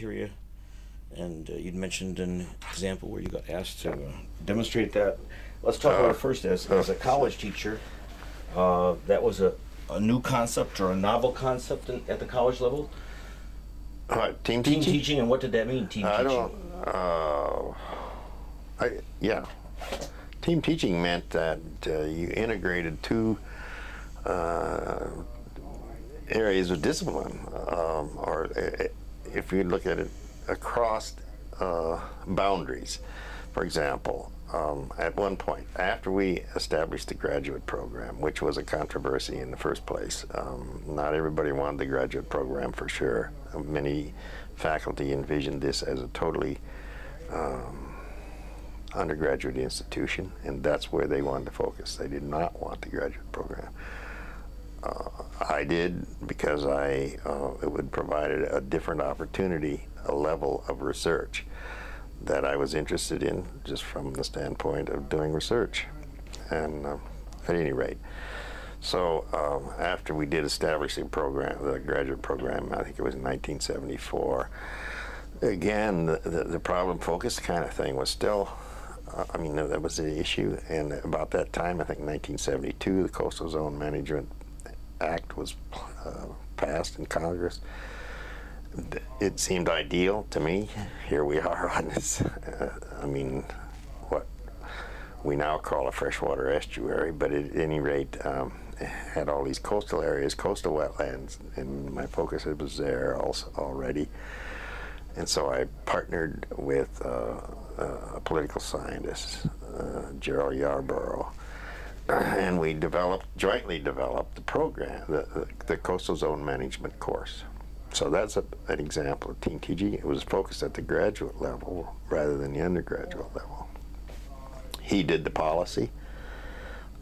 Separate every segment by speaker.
Speaker 1: criteria, and you'd mentioned an example where you got asked to demonstrate that. Let's talk about it first. As a college teacher, that was a new concept or a novel concept at the college level.
Speaker 2: Team
Speaker 1: Team
Speaker 2: teaching?
Speaker 1: teaching, and what did that mean? Team teaching.
Speaker 2: Yeah. Team teaching meant that you integrated two areas of discipline, or if you look at it across boundaries. For example, at one point, after we established the graduate program, which was a controversy in the first place, not everybody wanted the graduate program for sure. Many faculty envisioned this as a totally undergraduate institution, and that's where they wanted to focus. They did not want the graduate program. I did because it would provide a different opportunity, a level of research that I was interested in, just from the standpoint of doing research. And at any rate, so after we did establish the program, the graduate program, I think it was in 1974. Again, the problem-focused kind of thing was still, I mean, that was the issue. And about that time, I think 1972, the Coastal Zone Management Act was passed in Congress. It seemed ideal to me. Here we are on this, I mean, what we now call a freshwater estuary, but at any rate, had all these coastal areas, coastal wetlands, and my focus was there also already. And so I partnered with a political scientist, Gerald Yarborough, and we jointly developed the program, the Coastal Zone Management course. So that's an example of team teaching. It was focused at the graduate level rather than the undergraduate level. He did the policy.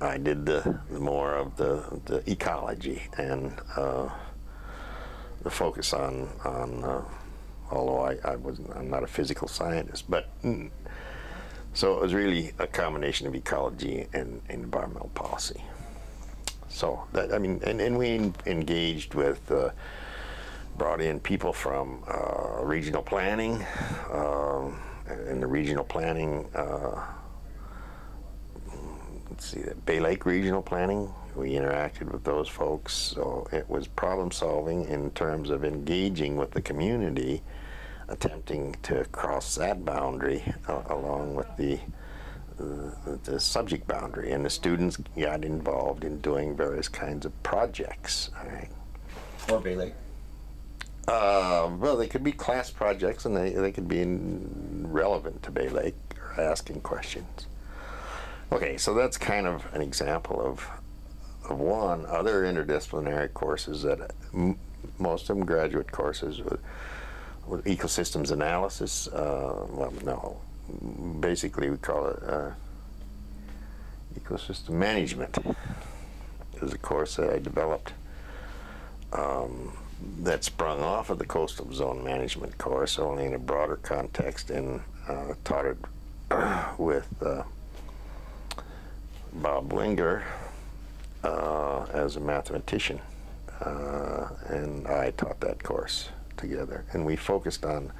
Speaker 2: I did the more of the ecology and the focus on although I'm not a physical scientist, but so it was really a combination of ecology and environmental policy. So that, I mean, and we engaged with, brought in people from regional planning, and the regional planning, let's see, Bay Lake Regional Planning. We interacted with those folks, so it was problem solving in terms of engaging with the community, attempting to cross that boundary along with the subject boundary, and the students got involved in doing various kinds of projects. All right.
Speaker 1: Or Bay Lake.
Speaker 2: Well, they could be class projects, and they could be relevant to Bay Lake, or asking questions. Okay, so that's kind of an example of one. Other interdisciplinary courses that most of them graduate courses with ecosystems analysis. Well, no, basically we call it ecosystem management. It was a course that I developed that sprung off of the Coastal Zone Management course, only in a broader context, and taught it with Bob Linger as a mathematician, and I taught that course together, and we focused on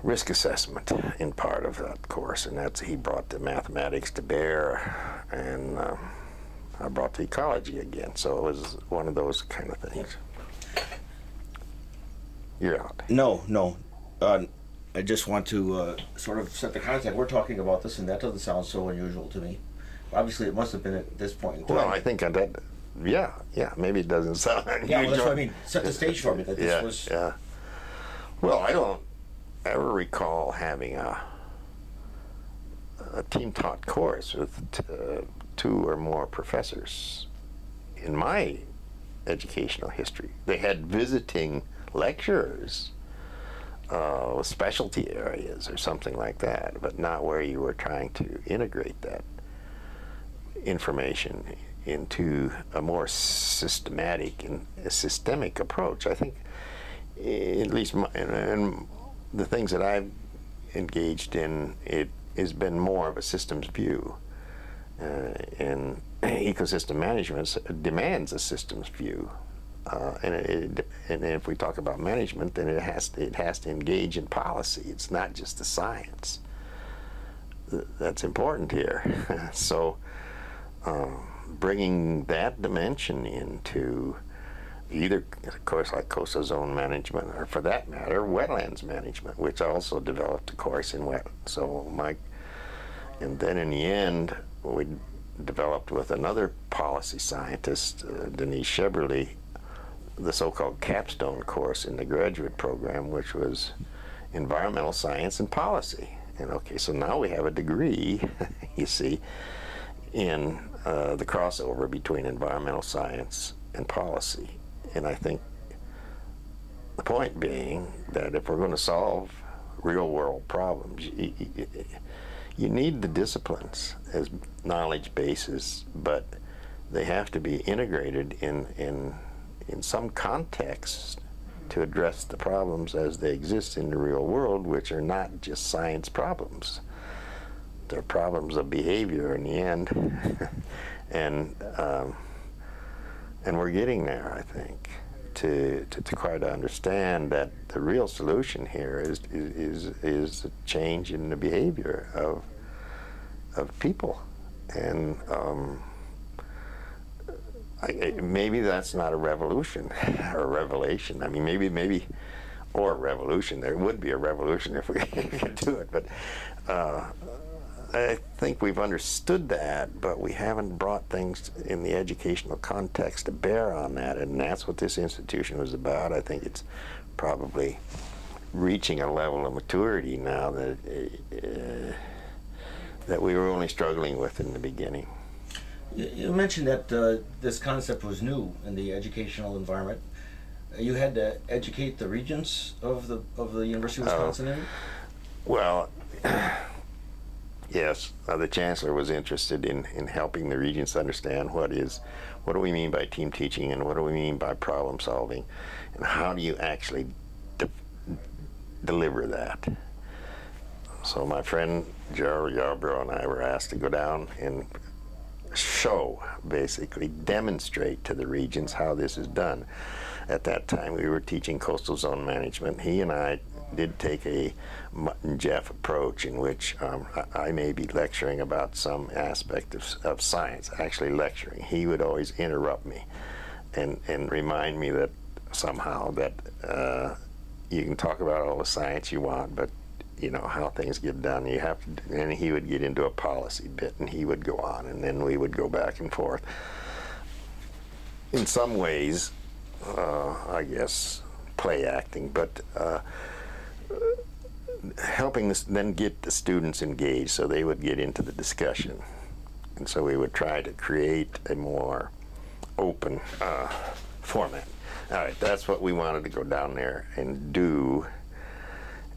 Speaker 2: risk assessment in part of that course, and that's, he brought the mathematics to bear, and I brought the ecology again, so it was one of those kind of things. You're out.
Speaker 1: No. I just want to sort of set the context. We're talking about this, and that doesn't sound so unusual to me. Obviously, it must have been at this point in time.
Speaker 2: Well, I think that, yeah, maybe it doesn't sound unusual.
Speaker 1: Yeah, well, that's what I mean. Set the stage for me that this was...
Speaker 2: Yeah. Well, I don't ever recall having a team-taught course with two or more professors in my educational history. They had visiting lecturers with specialty areas or something like that, but not where you were trying to integrate that information into a more systematic and a systemic approach. I think, at least in the things that I've engaged in, it has been more of a systems view. And ecosystem management demands a systems view. and if we talk about management, then it has to engage in policy. It's not just the science. That's important here. So bringing that dimension into either, of course, like coastal zone management, or for that matter, wetlands management, which I also developed a course in wet. So and then in the end, we developed with another policy scientist, Denise Sheberly, the so-called capstone course in the graduate program, which was environmental science and policy. And okay, so now we have a degree, you see, in the crossover between environmental science and policy. And I think the point being that if we're going to solve real-world problems, you need the disciplines as knowledge bases, but they have to be integrated in some context to address the problems as they exist in the real world, which are not just science problems. They're problems of behavior in the end. And we're getting there, I think, to try to understand that the real solution here is a change in the behavior of people. And maybe that's not a revolution or a revelation. I mean, maybe, or a revolution. There would be a revolution if we could do it. But I think we've understood that, but we haven't brought things in the educational context to bear on that, and that's what this institution was about. I think it's probably reaching a level of maturity now that that we were only struggling with in the beginning.
Speaker 1: You mentioned that this concept was new in the educational environment. You had to educate the regents of the University of Wisconsin.
Speaker 2: Well, yes, the chancellor was interested in helping the regents understand what do we mean by team teaching, and what do we mean by problem solving, and how do you actually deliver that. So my friend Gerald Yarbrough and I were asked to go down and show, basically demonstrate to the regents how this is done. At that time we were teaching coastal zone management. He and I did take a Mutt and Jeff approach in which I may be lecturing about some aspect of science, actually lecturing. He would always interrupt me and remind me that somehow that you can talk about all the science you want, but you know how things get done. You have to, and he would get into a policy bit, and he would go on, and then we would go back and forth. In some ways, I guess, play acting, but helping us then get the students engaged so they would get into the discussion. And so we would try to create a more open format. All right, that's what we wanted to go down there and do.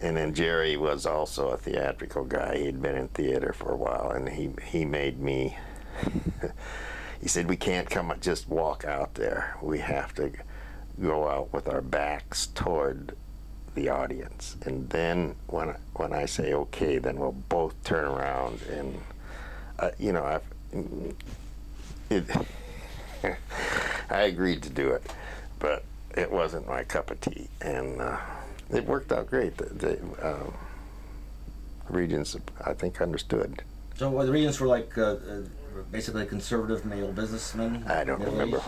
Speaker 2: And then Jerry was also a theatrical guy. He'd been in theater for a while, and he made me, he said, we can't just walk out there. We have to go out with our backs toward the audience. And then when I say okay, then we'll both turn around and, you know, I agreed to do it, but it wasn't my cup of tea. And it worked out great. The regents, I think, understood.
Speaker 1: So the regents were like basically conservative male businessmen?
Speaker 2: I don't remember.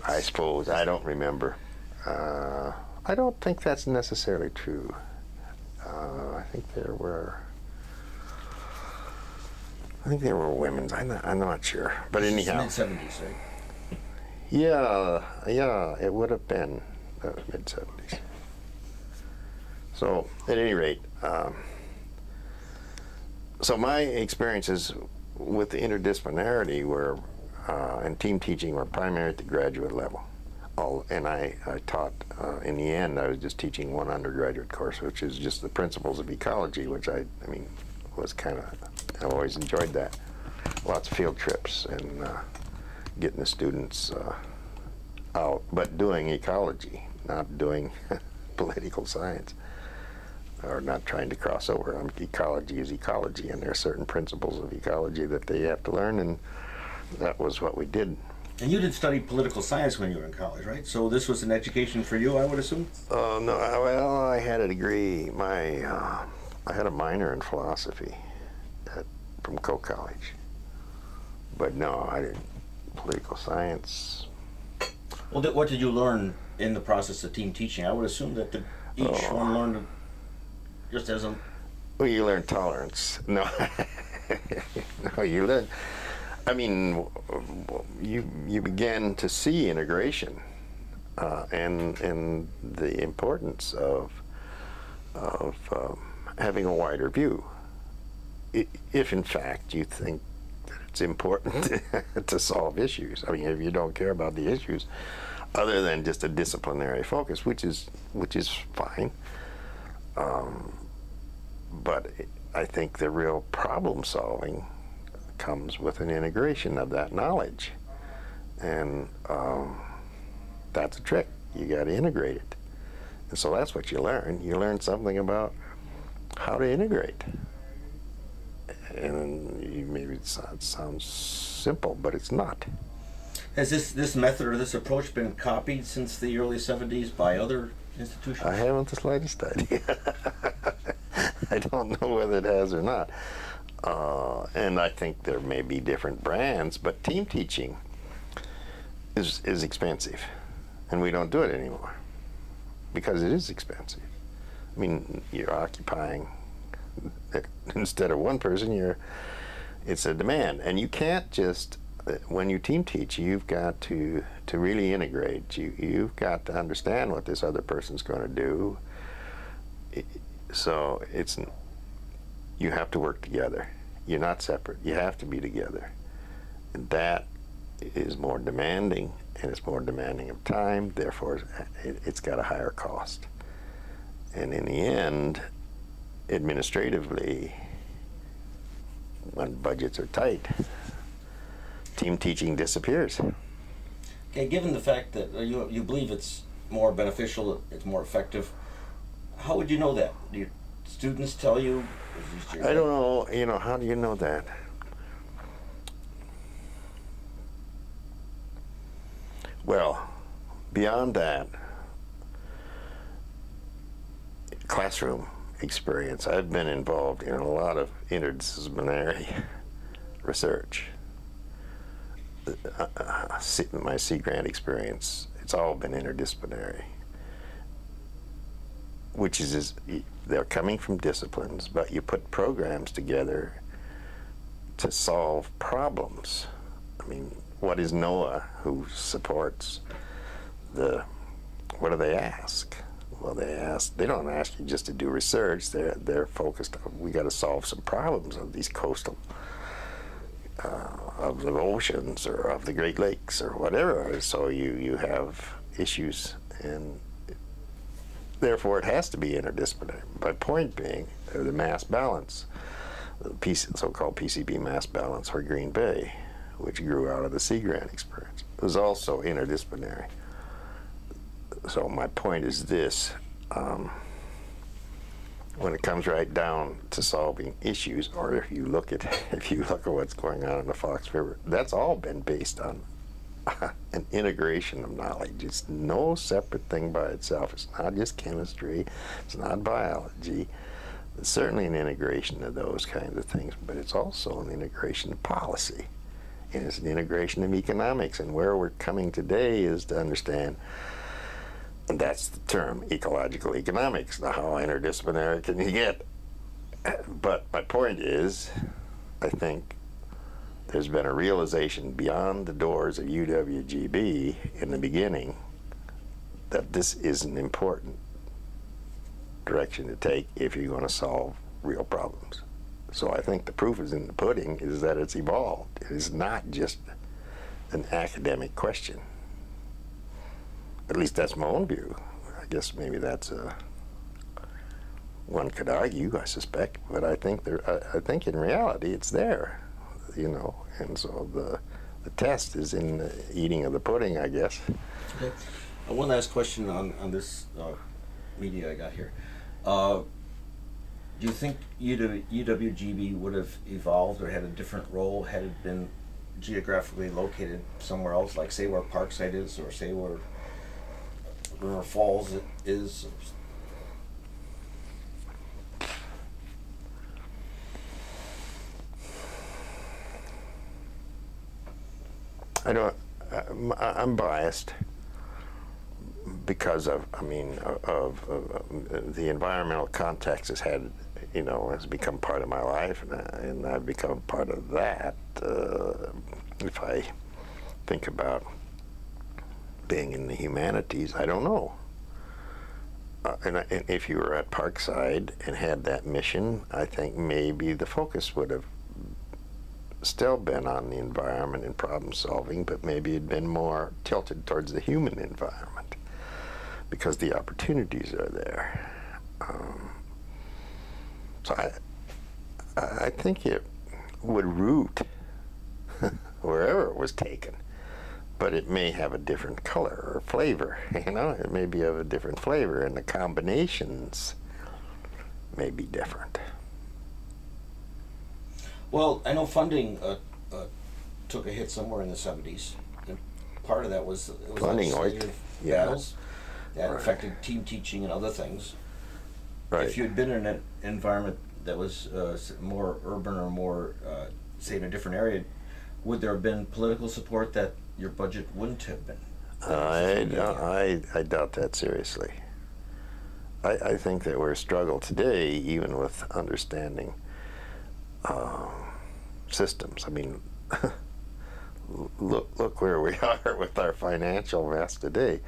Speaker 2: I suppose. I don't remember. I don't think that's necessarily true. I think there were women. I'm not sure. But anyhow.
Speaker 1: Mid-70s, right?
Speaker 2: Yeah, it would have been the mid-70s. So, at any rate, so my experiences with the interdisciplinarity were, and team teaching were primarily at the graduate level. And I taught, in the end, I was just teaching one undergraduate course, which is just the principles of ecology, which I mean, was kind of, I always enjoyed that. Lots of field trips and getting the students out, but doing ecology, not doing political science, or not trying to cross over. Ecology is ecology, and there are certain principles of ecology that they have to learn, and that was what we did.
Speaker 1: And you did study political science when you were in college, right? So this was an education for you, I would assume?
Speaker 2: No, well, I had a degree. I had a minor in philosophy from Coe College. But no, I didn't. Political science.
Speaker 1: Well, what did you learn in the process of team teaching? I would assume that each one learned just as a...
Speaker 2: Well, you learn tolerance. No, no, you learn. I mean, you begin to see integration and the importance of having a wider view. If in fact you think that it's important to solve issues. I mean, if you don't care about the issues, other than just a disciplinary focus, which is fine. But I think the real problem solving comes with an integration of that knowledge, and that's a trick. You got to integrate it, and so that's what you learn. You learn something about how to integrate, and maybe it sounds simple, but it's not.
Speaker 1: Has this method or this approach been copied since the early 70s by other institutions?
Speaker 2: I haven't the slightest idea. I don't know whether it has or not. And I think there may be different brands, but team teaching is expensive, and we don't do it anymore because it is expensive. I mean, you're occupying, instead of one person, it's a demand, and you can't just, when you team teach, you've got to really integrate. You've got to understand what this other person's going to do. So you have to work together. You're not separate. You have to be together. And that is more demanding, and it's more demanding of time. Therefore, it's got a higher cost. And in the end, administratively, when budgets are tight, team teaching disappears.
Speaker 1: Okay, given the fact that you believe it's more beneficial, it's more effective, how would you know that? Do your students tell you?
Speaker 2: I don't know. You know, how do you know that? Well, beyond that, classroom experience, I've been involved in a lot of interdisciplinary research. My Sea Grant experience, it's all been interdisciplinary, which is they're coming from disciplines, but you put programs together to solve problems. I mean, what is NOAA, who supports what do they ask? Well, they don't ask you just to do research. They're focused on, we got to solve some problems of these coastal, of the oceans or of the Great Lakes or whatever. So you have issues, and therefore it has to be interdisciplinary. My point being, the mass balance, the so-called PCB mass balance for Green Bay, which grew out of the Sea Grant experience, was also interdisciplinary. So my point is this, when it comes right down to solving issues, or if you look at what's going on in the Fox River, that's all been based on an integration of knowledge. It's no separate thing by itself. It's not just chemistry, it's not biology. It's certainly an integration of those kinds of things, but it's also an integration of policy. And it's an integration of economics. And where we're coming today is to understand, and that's the term, ecological economics. Now, how interdisciplinary can you get? But my point is, I think there's been a realization beyond the doors of UWGB in the beginning that this is an important direction to take if you're going to solve real problems. So I think the proof is in the pudding, is that it's evolved. It is not just an academic question. At least that's my own view. I guess maybe that's one could argue, I suspect, but I think I think in reality it's there, you know. And so the test is in the eating of the pudding, I guess.
Speaker 1: Okay. One last question on this media I got here. Do you think UWGB would have evolved or had a different role had it been geographically located somewhere else, like say where Parkside is, or say where River Falls is?
Speaker 2: I don't. I'm biased because of, I mean, of the environmental context has had, you know, has become part of my life, and I've become part of that. If I think about being in the humanities, I don't know. And if you were at Parkside and had that mission, I think maybe the focus would have still been on the environment and problem solving, but maybe it'd been more tilted towards the human environment because the opportunities are there. So I think it would root wherever it was taken, but it may have a different color or flavor. You know, it may be of a different flavor, and the combinations may be different.
Speaker 1: Well, I know funding took a hit somewhere in the 70s. And part of that was
Speaker 2: Funding,
Speaker 1: legislative
Speaker 2: yeah.
Speaker 1: battles that
Speaker 2: Right.
Speaker 1: affected team teaching and other things.
Speaker 2: Right.
Speaker 1: If you had been in an environment that was more urban or more, say, in a different area, would there have been political support that your budget wouldn't have been?
Speaker 2: I doubt that seriously. I think that we're struggling today, even with understanding systems. I mean, look where we are with our financial mess today.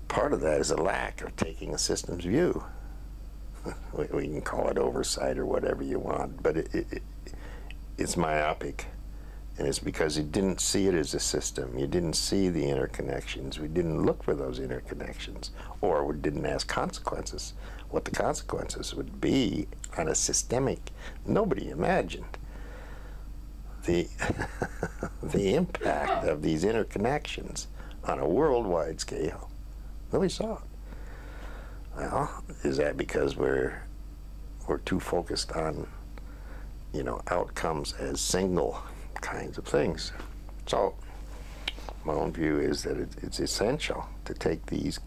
Speaker 2: Part of that is a lack of taking a systems view. We can call it oversight or whatever you want, but it's myopic, and it's because you didn't see it as a system. You didn't see the interconnections. We didn't look for those interconnections, or we didn't ask consequences. What the consequences would be on a systemic, nobody imagined the the impact of these interconnections on a worldwide scale. Nobody saw it. Well, is that because we're too focused on, you know, outcomes as single kinds of things? So my own view is that it's essential to take these,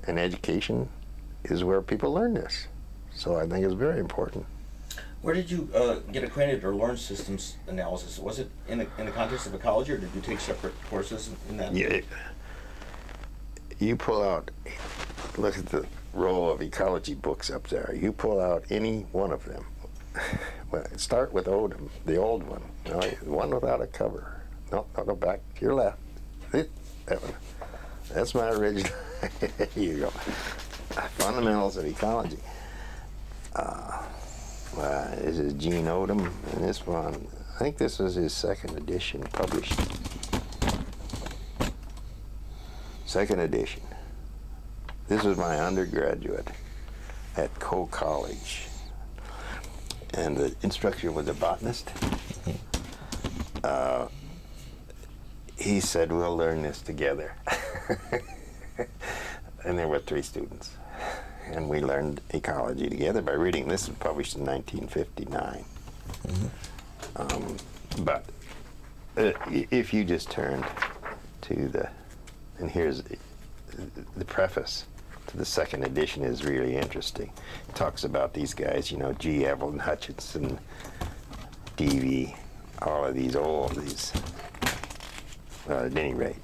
Speaker 2: and education is where people learn this. So I think it's very important.
Speaker 1: Where did you get acquainted or learn systems analysis? Was it in the context of ecology, or did you take separate courses in that?
Speaker 2: Yeah, you pull out, look at the row of ecology books up there. You pull out any one of them. Well, start with Odom, the old one. No, one without a cover. No, go back to your left. That one. That's my original. Here you go. Fundamentals of Ecology. This is Gene Odom, and this one, I think this was his second edition published. Second edition. This was my undergraduate at Coe College, and the instructor was a botanist. He said, we'll learn this together. And there were 3 students. And we learned ecology together by reading. This was published in 1959. But if you just turned to the, and here's the preface to the second edition is really interesting. It talks about these guys, you know, G. Evelyn Hutchinson, D.V., all of these at any rate.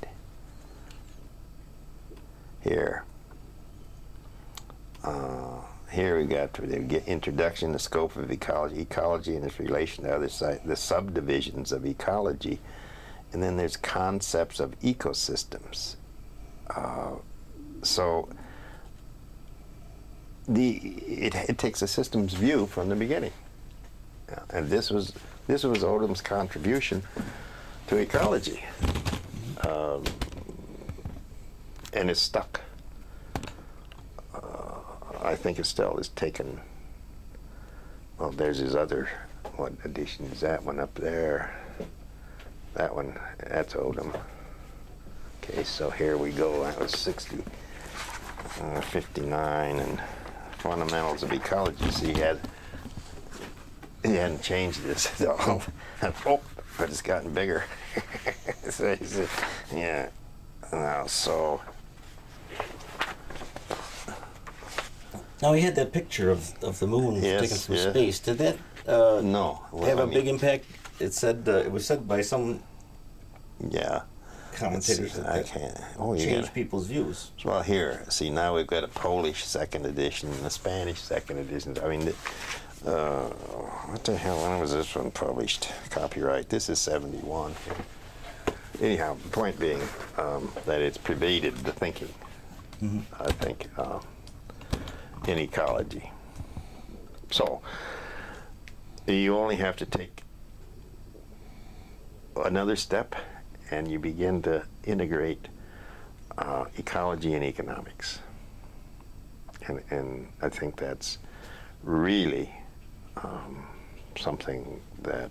Speaker 2: Here we got the introduction, the scope of ecology and its relation to other the subdivisions of ecology, and then there's concepts of ecosystems. So it takes a systems view from the beginning, and this was Odom's contribution to ecology, and it's stuck. I think it still is taken. Well, there's his other, what edition is that one up there? That one, that's Odom. Okay, so here we go. That was 59, and Fundamentals of Ecology. So he had he hadn't changed this. So, oh, but it's gotten bigger. So he said, yeah. Now, so.
Speaker 1: Now he had that picture of the moon
Speaker 2: Yes,
Speaker 1: taken from
Speaker 2: yeah.
Speaker 1: space. Did that
Speaker 2: No. Well,
Speaker 1: have
Speaker 2: I
Speaker 1: a
Speaker 2: mean,
Speaker 1: big impact? It said it was said by some
Speaker 2: yeah.
Speaker 1: commentators that
Speaker 2: I can't. Oh, yeah.
Speaker 1: changed people's views.
Speaker 2: Well, here, see, now we've got a Polish second edition and a Spanish second edition. I mean, what the hell, when was this one published? Copyright, this is 71. Anyhow, the point being that it's pervaded the thinking, I think, in ecology. So, you only have to take another step and you begin to integrate ecology and economics. And I think that's really something that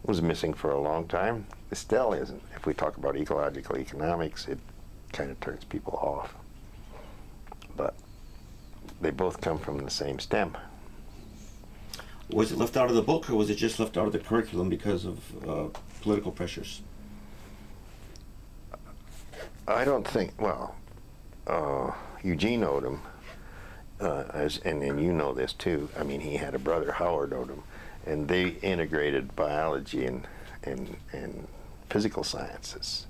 Speaker 2: was missing for a long time. It still isn't. If we talk about ecological economics, it kind of turns people off. But they both come from the same stem.
Speaker 1: Was it left out of the book, or was it just left out of the curriculum because of political pressures?
Speaker 2: I don't think, well, Eugene Odom, and you know this too, I mean, he had a brother, Howard Odom, and they integrated biology and physical sciences.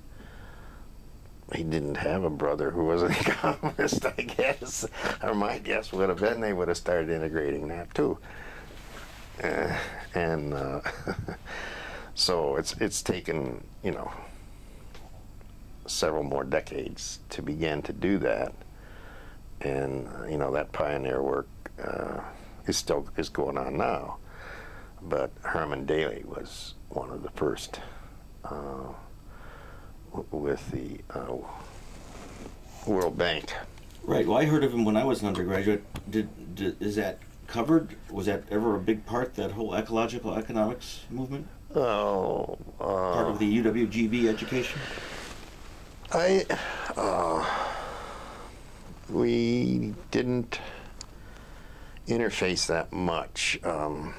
Speaker 2: He didn't have a brother who was an economist, I guess, or my guess would have been they would have started integrating that too. So it's taken, you know, several more decades to begin to do that, and you know, that pioneer work is going on now. But Herman Daly was one of the first with the World Bank.
Speaker 1: Right. Well, I heard of him when I was an undergraduate. Is that covered? Was that ever a big part, that whole ecological economics movement?
Speaker 2: Oh,
Speaker 1: Part of the UWGB education?
Speaker 2: We didn't interface that much. How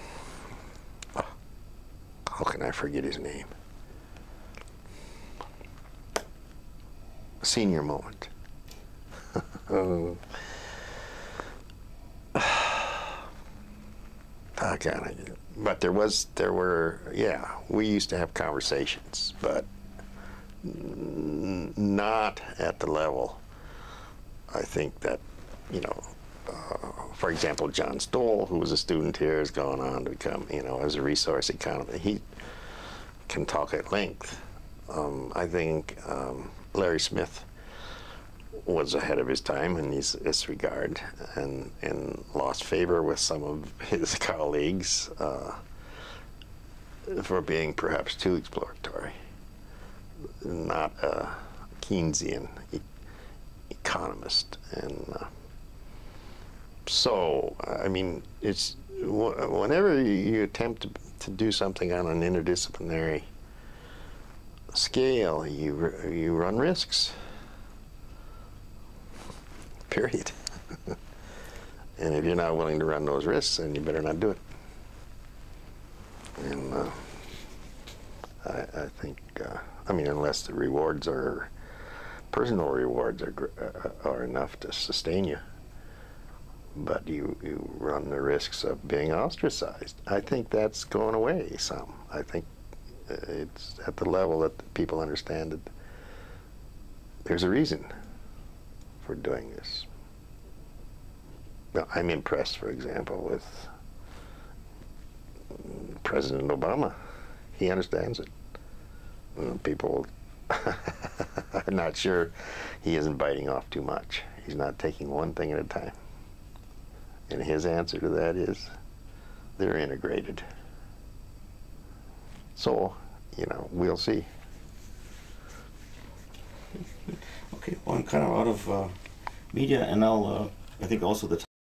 Speaker 2: can I forget his name? Senior moment. But yeah, we used to have conversations, but not at the level, I think, that, you know, for example, John Stoll, who was a student here, has gone on to become, you know, as a resource economist. He can talk at length. I think Larry Smith was ahead of his time in this regard, and lost favor with some of his colleagues for being perhaps too exploratory, not a Keynesian economist. And so, I mean, it's whenever you attempt to do something on an interdisciplinary scale, you run risks. Period. And if you're not willing to run those risks, then you better not do it. And I think, I mean, unless the rewards are, personal rewards are enough to sustain you, but you run the risks of being ostracized. I think that's going away some. I think it's at the level that the people understand that there's a reason for doing this. Well, I'm impressed, for example, with President Obama. He understands it. People are not sure he isn't biting off too much. He's not taking one thing at a time. And his answer to that is they're integrated. So, you know, we'll see.
Speaker 1: Okay, well, I'm kind of out of media, and I think also the